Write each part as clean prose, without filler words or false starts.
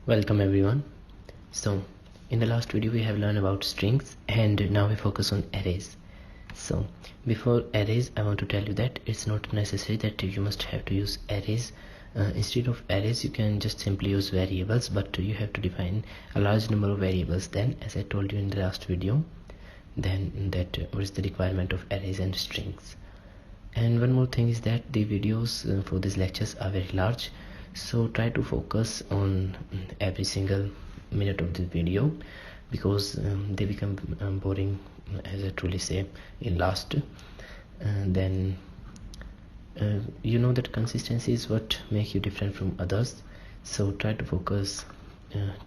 Welcome everyone. So in the last video we have learned about strings, and now we focus on arrays. So before arrays, I want to tell you that it's not necessary that you must have to use arrays. Instead of arrays you can just simply use variables, but you have to define a large number of variables. Then, as I told you in the last video, then that what is the requirement of arrays and strings. And one more thing is that the videos for these lectures are very large, so try to focus on every single minute of the video, because they become boring, as I truly say, in last. Then you know that consistency is what makes you different from others, so try to focus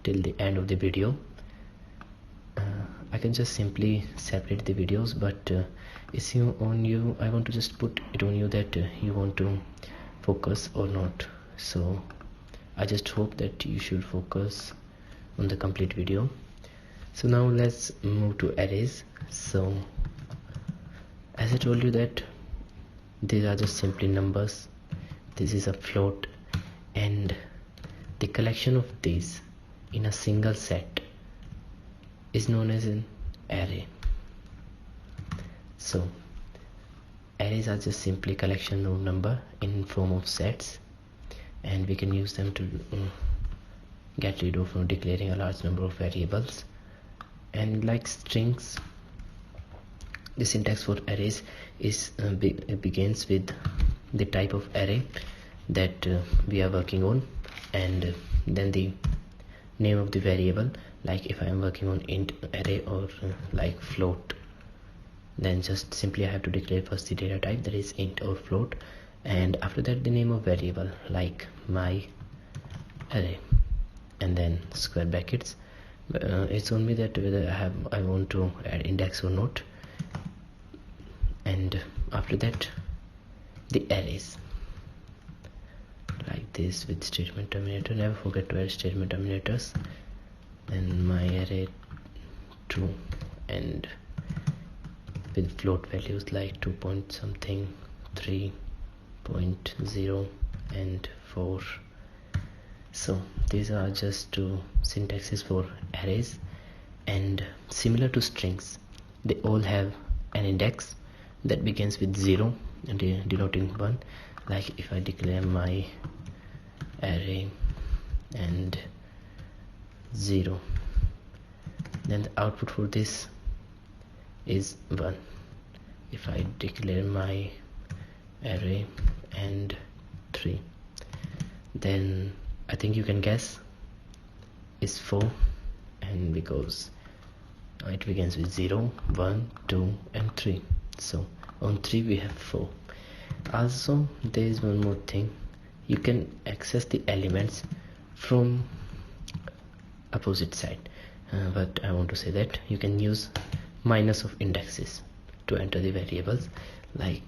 till the end of the video. I can just simply separate the videos, but it's on you. I want to just put it on you that you want to focus or not. So I just hope that you should focus on the complete video. So now let's move to arrays. So as I told you that these are just simply numbers. This is a float, and the collection of these in a single set is known as an array. So arrays are just simply collection of number in form of sets, and we can use them to get rid of declaring a large number of variables. And like strings, the syntax for arrays is begins with the type of array that we are working on, and then the name of the variable. Like if I am working on int array or like float, then just simply I have to declare first the data type, that is int or float, and after that the name of variable, like my array, and then square brackets. It's on me that whether I want to add index or not. And after that the arrays, like this with statement terminator. Never forget to add statement terminators. Then my array 2, and with float values like 2 point something, 3.0 and 4. So these are just two syntaxes for arrays, and similar to strings, they all have an index that begins with 0 and denoting 1. Like if I declare my array and 0, then the output for this is 1. If I declare my array and 3, then I think you can guess is 4, and because it begins with 0, 1, 2 and 3. So on 3 we have 4. Also there is one more thing, you can access the elements from opposite side, but I want to say that you can use minus of indexes to enter the variables, like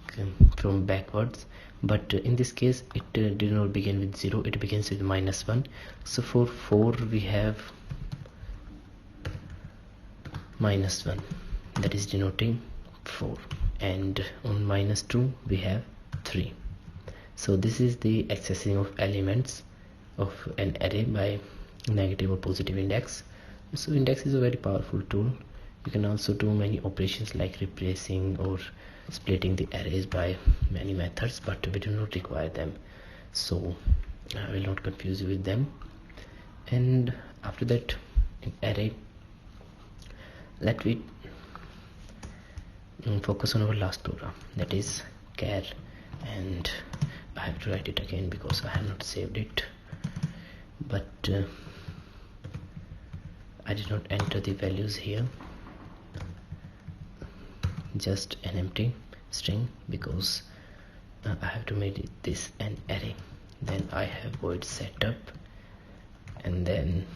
from backwards, but in this case it did not begin with 0, it begins with -1. So for 4 we have -1, that is denoting 4, and on -2 we have 3. So this is the accessing of elements of an array by negative or positive index. So index is a very powerful tool. You can also do many operations like replacing or splitting the arrays by many methods, but we do not require them, so I will not confuse you with them. And after that, in array, let me focus on our last program, that is char, and I have to write it again because I have not saved it, but I did not enter the values here, just an empty string, because I have to make this an array. Then I have void setup, and then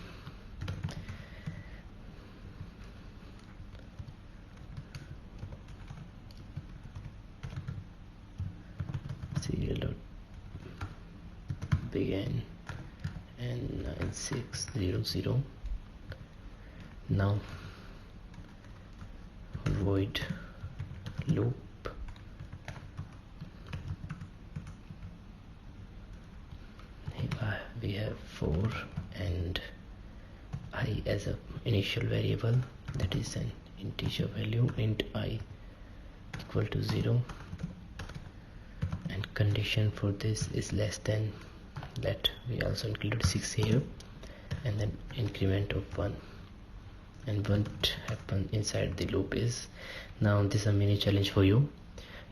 serial dot begin and 9600. Now void loop, we have 4 and I as a initial variable, that is an integer value, int I equal to 0, and condition for this is less than, that we also included 6 here, and then increment of 1. And what happens inside the loop is, now this is a mini challenge for you.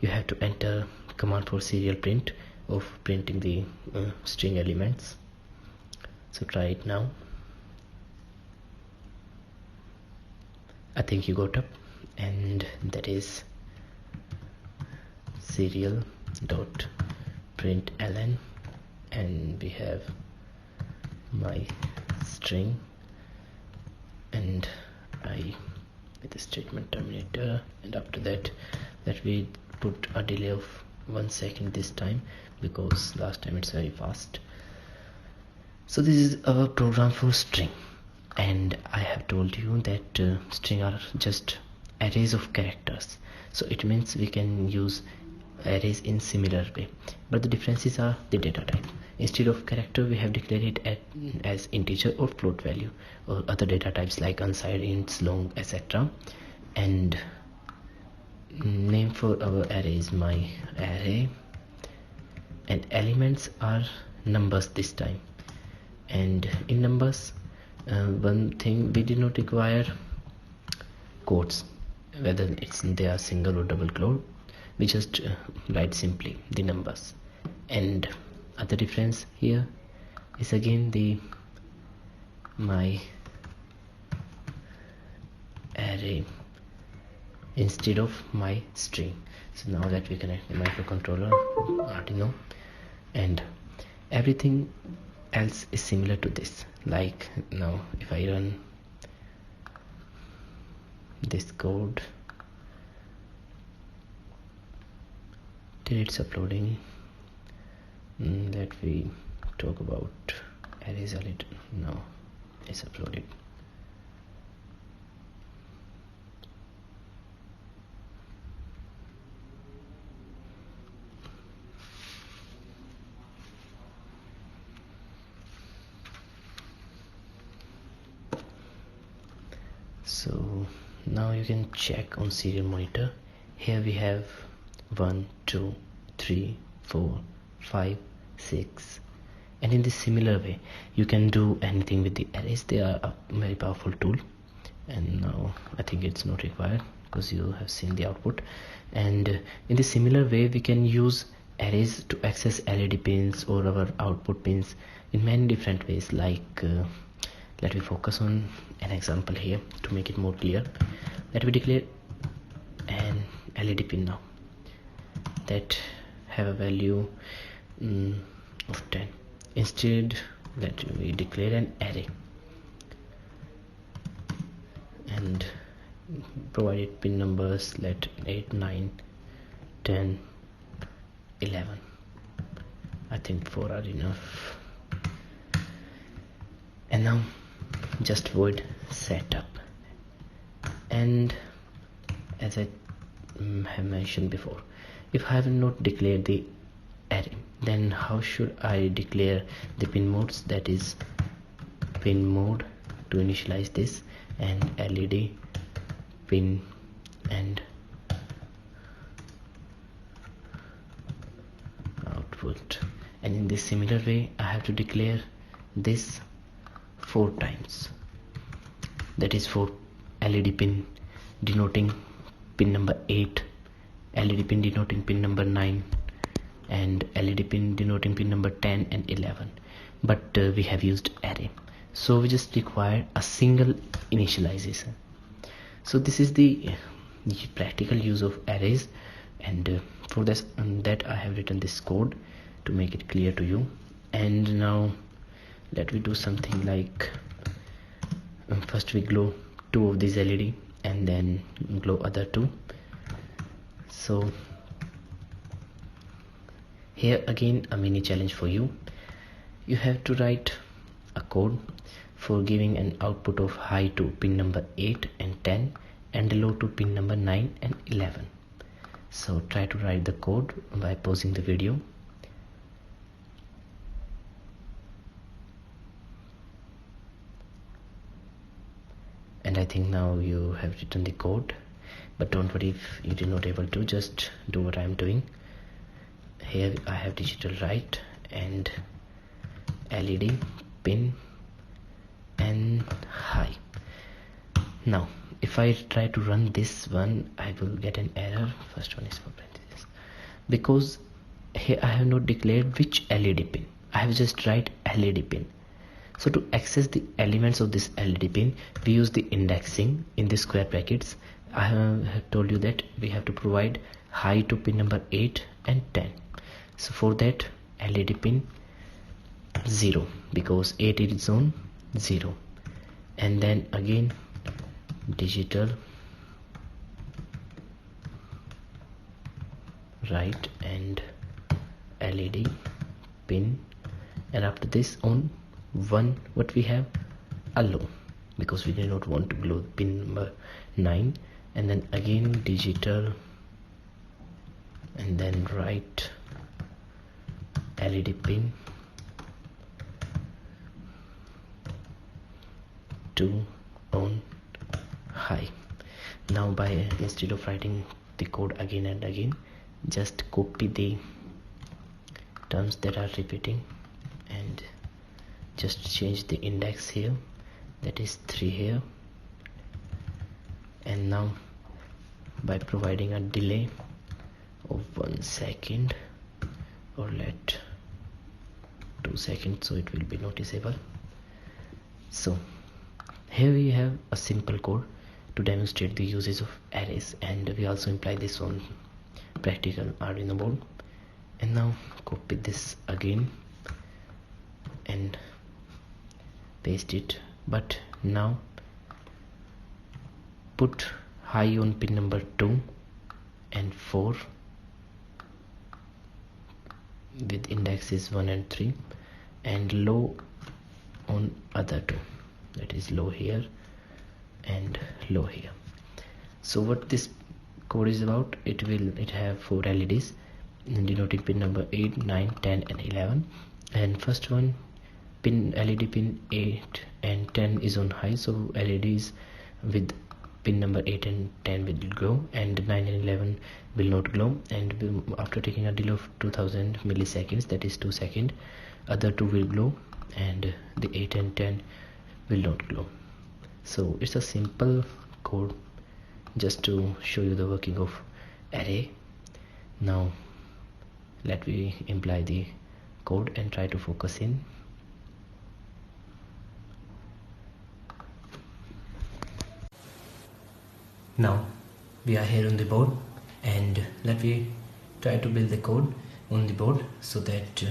You have to enter command for serial print of printing the string elements. So try it now. I think you got up, and that is serial dot println, and we have my string, and I with the statement terminator, and after that we put a delay of 1 second this time, because last time it's very fast. So this is our program for string, and I have told you that string are just arrays of characters, so it means we can use arrays in similar way, but the differences are the data type. Instead of character, we have declared it as integer or float value, or other data types like unsigned, ints, long, etc. And name for our array is my array, and elements are numbers this time. And in numbers, one thing, we did not require quotes, whether they are single or double quote. We just write simply the numbers. And other difference here is again the my array instead of my string. So now that we connect the microcontroller Arduino, and everything else is similar to this. Like now if I run this code till it's uploading, let we talk about arrays a little. Now it's uploaded. So now you can check on serial monitor. Here we have 1, 2, 3, 4, 5, 6, and in this similar way you can do anything with the arrays. They are a very powerful tool, and now I think it's not required because you have seen the output. And in the similar way we can use arrays to access LED pins or our output pins in many different ways. Like let me focus on an example here to make it more clear. Let me declare an LED pin now that have a value of 10. Instead, let we declare an array and provided pin numbers, let 8, 9, 10, 11. I think 4 are enough. And now just void setup, and as I have mentioned before, if I have not declared the array, then how should I declare the pin modes? That is pin mode to initialize this, and LED pin and output. And in this similar way I have to declare this 4 times, that is for LED pin denoting pin number 8, LED pin denoting pin number 9, and LED pin denoting pin number 10 and 11. But we have used array, so we just require a single initialization. So this is the practical use of arrays, and for this that I have written this code to make it clear to you. And now let me do something like first we glow 2 of these LED and then glow other 2. So here again a mini challenge for you. You have to write a code for giving an output of high to pin number 8 and 10 and low to pin number 9 and 11. So try to write the code by pausing the video. I think now you have written the code, but don't worry if you did not able to, just do what I am doing. Here I have digital write and LED pin and high. Now if I try to run this one, I will get an error. First one is for parentheses, because here I have not declared which LED pin. I have just write LED pin. So to access the elements of this LED pin, we use the indexing in the square brackets. I have told you that we have to provide high to pin number 8 and 10. So for that, LED pin 0, because 8 is on 0, and then again digital write and LED pin, and after this on 1 what we have allow, because we do not want to glow pin number 9, and then again digital and then write LED pin 2 on high. Now by instead of writing the code again and again, just copy the terms that are repeating and just change the index here, that is 3 here, and now by providing a delay of 1 second, or let 2 seconds, so it will be noticeable. So here we have a simple code to demonstrate the uses of arrays, and we also imply this on practical Arduino board. And now copy this again and paste it, but now put high on pin number 2 and 4 with indexes 1 and 3, and low on other 2, that is low here and low here. So what this code is about, it have 4 LEDs denoting pin number 8, 9, 10 and 11, and first one pin LED pin 8 and 10 is on high, so LEDs with pin number 8 and 10 will glow, and 9 and 11 will not glow, and after taking a delay of 2000 milliseconds, that is 2 seconds, other 2 will glow and the 8 and 10 will not glow. So it's a simple code just to show you the working of array. Now let me imply the code and try to focus in. Now we are here on the board, and let me try to build the code on the board so that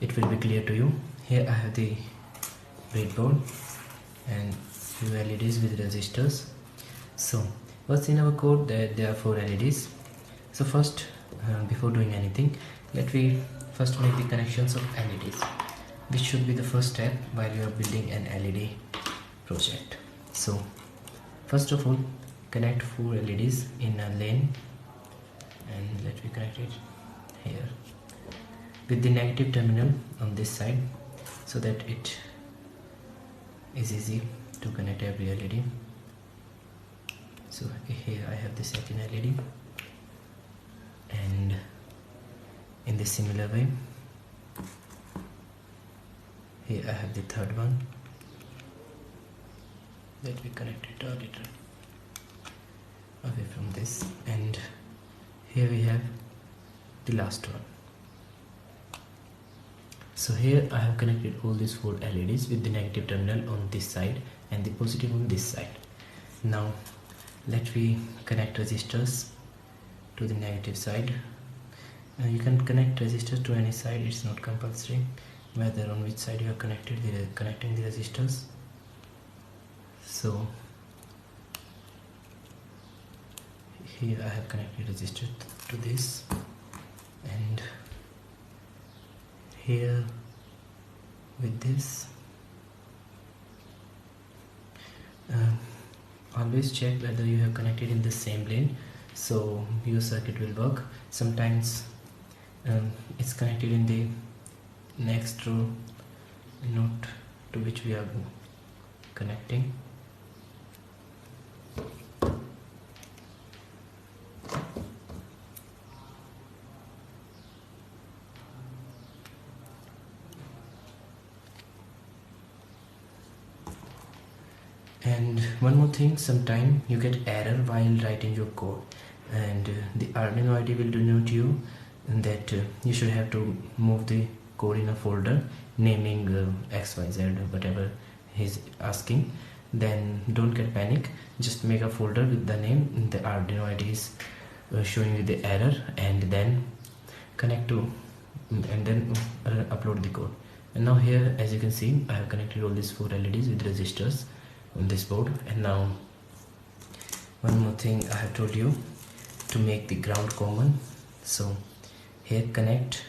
it will be clear to you. Here I have the breadboard and few LEDs with resistors. So what's in our code, that there are 4 LEDs. So first, before doing anything, let me first make the connections of LEDs, which should be the first step while you are building an LED project. So first of all, connect 4 LEDs in a lane, and let me connect it here with the negative terminal on this side, so that it is easy to connect every LED. So here I have the second LED, and in the similar way here I have the third one. Let me connect it a little away from this, and here we have the last one. So here I have connected all these 4 LEDs with the negative terminal on this side and the positive on this side. Now let me connect resistors to the negative side. You can connect resistors to any side, it's not compulsory whether on which side you are connecting the resistors. So here I have connected resistor to this, and here with this. Always check whether you have connected in the same lane, so your circuit will work. Sometimes it's connected in the next row, not to which we are connecting. And one more thing, sometime you get error while writing your code, and the Arduino IDE will denote you that you should have to move the code in a folder naming XYZ, whatever he's asking. Then don't get panic, just make a folder with the name. The Arduino IDE is showing you the error, and then connect to and then upload the code. And now here, as you can see, I have connected all these 4 LEDs with resistors on this board. And now one more thing I have told you, to make the ground common. So here connect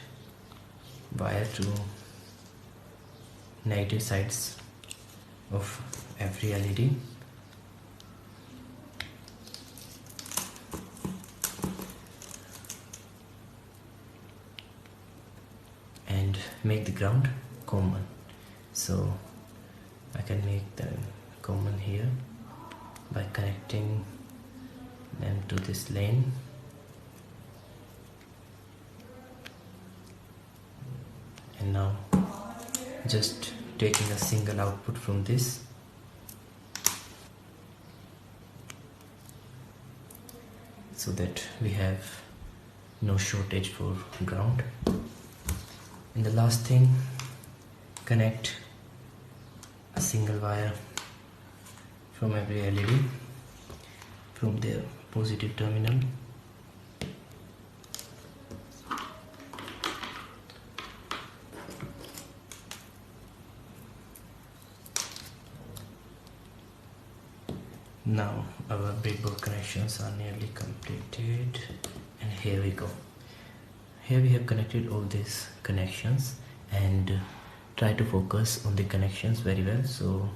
wire to negative sides of every LED. And make the ground common. So I can make the common here by connecting them to this lane. And now just taking a single output from this, so that we have no shortage for ground. And the last thing, connect a single wire from every LED from their positive terminal. Now our breadboard connections are nearly completed, and here we go. Here we have connected all these connections, and try to focus on the connections very well, so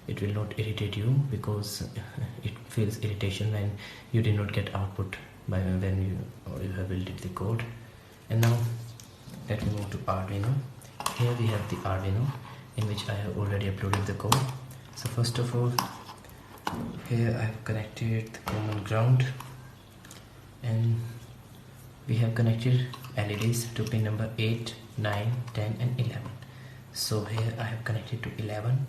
it will not irritate you, because it feels irritation when you did not get output by when you have built the code. And now let me move to Arduino. Here we have the Arduino, in which I have already uploaded the code. So first of all, here I have connected the common ground, and we have connected LEDs to pin number 8, 9, 10 and 11. So here I have connected to 11,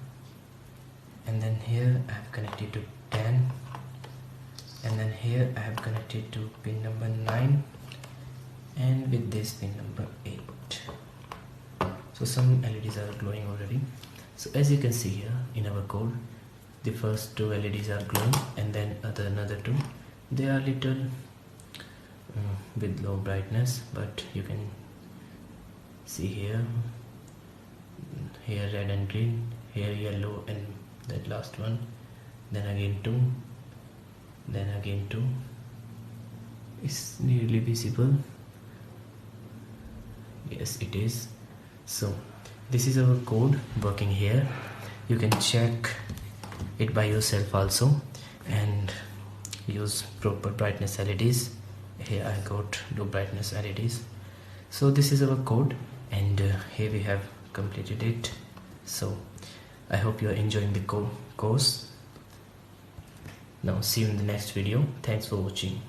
and then here I have connected to 10, and then here I have connected to pin number 9, and with this pin number 8. So some LEDs are glowing already. So as you can see here in our code, the first 2 LEDs are glowing, and then another 2, they are little with low brightness, but you can see here red and green, here yellow, and that last one, then again 2, then again 2. It's nearly visible. Yes, it is. So this is our code working here. You can check it by yourself also, and use proper brightness LEDs. Here I got low brightness LEDs. So this is our code, and here we have completed it. So I hope you are enjoying the course. Now see you in the next video. Thanks for watching.